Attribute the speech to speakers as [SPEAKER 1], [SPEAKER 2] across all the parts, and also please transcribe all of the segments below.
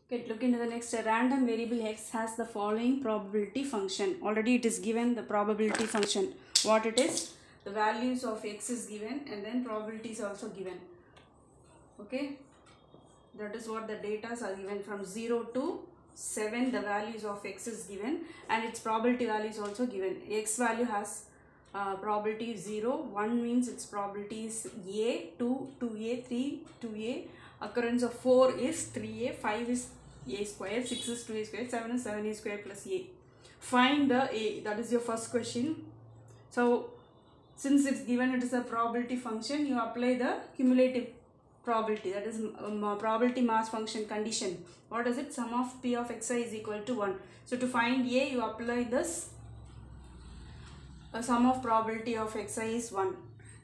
[SPEAKER 1] Okay, look into the next. A random variable x has the following probability function. Already it is given the probability function. What it is? The values of x is given and then probability is also given. Okay, that is what the data are given from 0 to 7. The values of x is given and its probability value is also given. X value has probability 0, 1 means its probability is a, 2, 2a, 3, 2a, occurrence of 4 is 3a, 5 is a square, 6 is 2a square, 7 is 7a square plus a. Find the a, that is your first question. So since it's given it is a probability function, you apply the cumulative probability, that is probability mass function condition. What is it? Sum of p of xi is equal to 1. So to find a, you apply this sum of probability of xi is 1.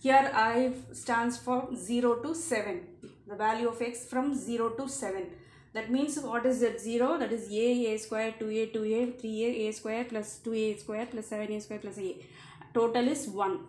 [SPEAKER 1] Here I stands for 0 to 7. The value of x from 0 to 7. That means what is it? 0, that is a square, 2a, 2a, 3a, a square plus 2a square plus 7a square plus a. Total is 1.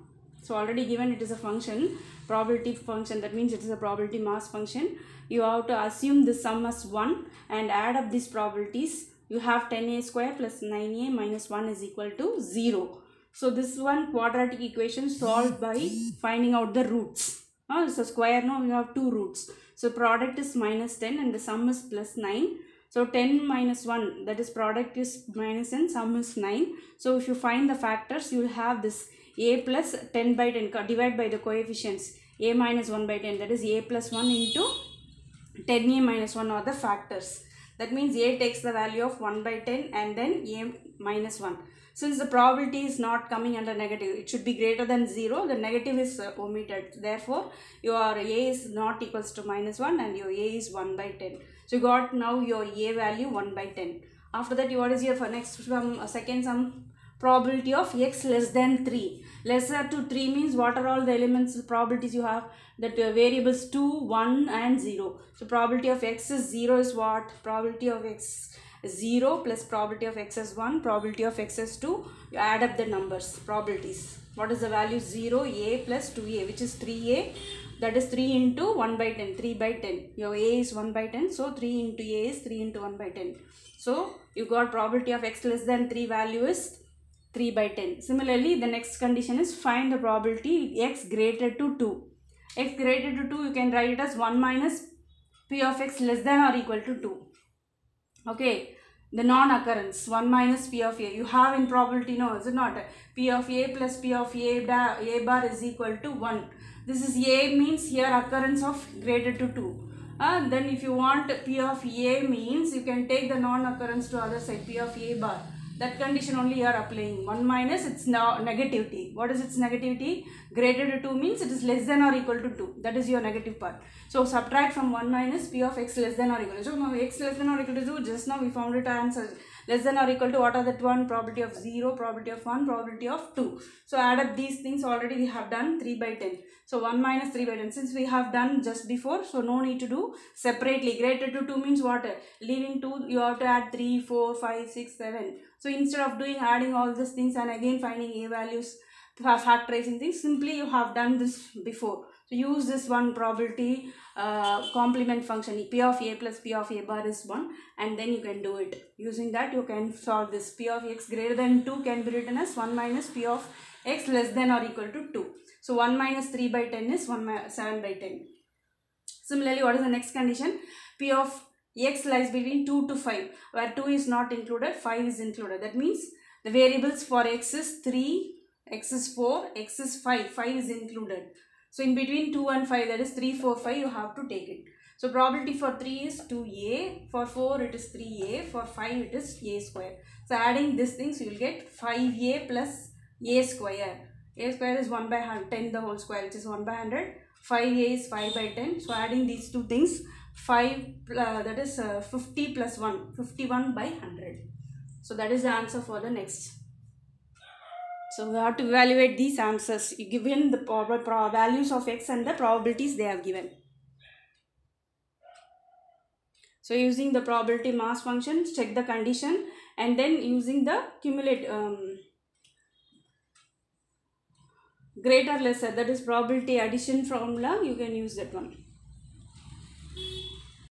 [SPEAKER 1] So already given it is a function, probability function, that means it is a probability mass function. You have to assume the sum as 1 and add up these probabilities. You have 10a square plus 9a minus 1 is equal to 0. So this one quadratic equation solved by finding out the roots. It's a square, now we have two roots. So product is minus 10 and the sum is plus 9. So 10 minus 1, that is product is minus 10, sum is 9. So if you find the factors, you will have this a plus 10 by 10, divide by the coefficients, a minus 1 by 10, that is a plus 1 into 10a minus 1 are the factors. That means a takes the value of 1 by 10 and then a minus 1. Since the probability is not coming under negative, it should be greater than 0, the negative is omitted. Therefore, your a is not equals to minus 1 and your a is 1 by 10. So you got now your a value 1 by 10. After that, what is your next sum, second sum? Probability of x less than 3. Lesser to 3 means what are all the elements, probabilities you have? That variables 2, 1 and 0. So probability of x is 0 is what? Probability of x is 0 plus probability of x is 1, probability of x is 2. You add up the numbers, probabilities. What is the value? 0, a plus 2a, which is 3a. That is 3 into 1 by 10, 3 by 10. Your a is 1 by 10. So 3 into a is 3 into 1 by 10. So you got probability of x less than 3 value is 3 by 10. Similarly, the next condition is find the probability x greater to 2. X greater to 2, you can write it as 1 minus p of x less than or equal to 2. Okay, the non-occurrence, 1 minus p of a. You have in probability, no, is it not? P of a plus p of a bar is equal to 1. This is a means here occurrence of greater to 2. Then if you want p of a means, you can take the non-occurrence to other side, p of a bar. That condition only you are applying. 1 minus, it's now negativity. What is its negativity? Greater to 2 means it is less than or equal to 2. That is your negative part. So subtract from 1 minus p of x less than or equal to 2. So now x less than or equal to 2, just now we found it answer. Less than or equal to what are that one? Probability of 0, probability of 1, probability of 2. So add up these things, already we have done 3 by 10. So 1 minus 3 by 10. Since we have done just before, so no need to do separately. Greater to 2 means what? Leaving 2, you have to add 3, 4, 5, 6, 7. So instead of doing adding all these things and again finding a values, factorizing things, simply you have done this before. So use this one probability complement function, p of a plus p of a bar is 1, and then you can do it. Using that you can solve this. P of x greater than 2 can be written as 1 minus p of x less than or equal to 2. So 1 minus 3 by 10 is 7 by 10. Similarly, what is the next condition? P of x lies between 2 to 5, where 2 is not included, 5 is included. That means the variables for x is 3, x is 4, x is 5, 5 is included. So in between 2 and 5, that is 3, 4, 5, you have to take it. So probability for 3 is 2a, for 4 it is 3a, for 5 it is a square. So adding these things, you will get 5a plus a square. A square is 1 by 10 the whole square, which is 1 by 100. 5a is 5 by 10. So adding these two things, 5 that is 50 plus 1, 51 by 100. So that is the answer for the next. So we have to evaluate these answers. You given the values of x and the probabilities they have given. So using the probability mass function, check the condition, and then using the cumulative greater lesser, that is probability addition formula, you can use that one.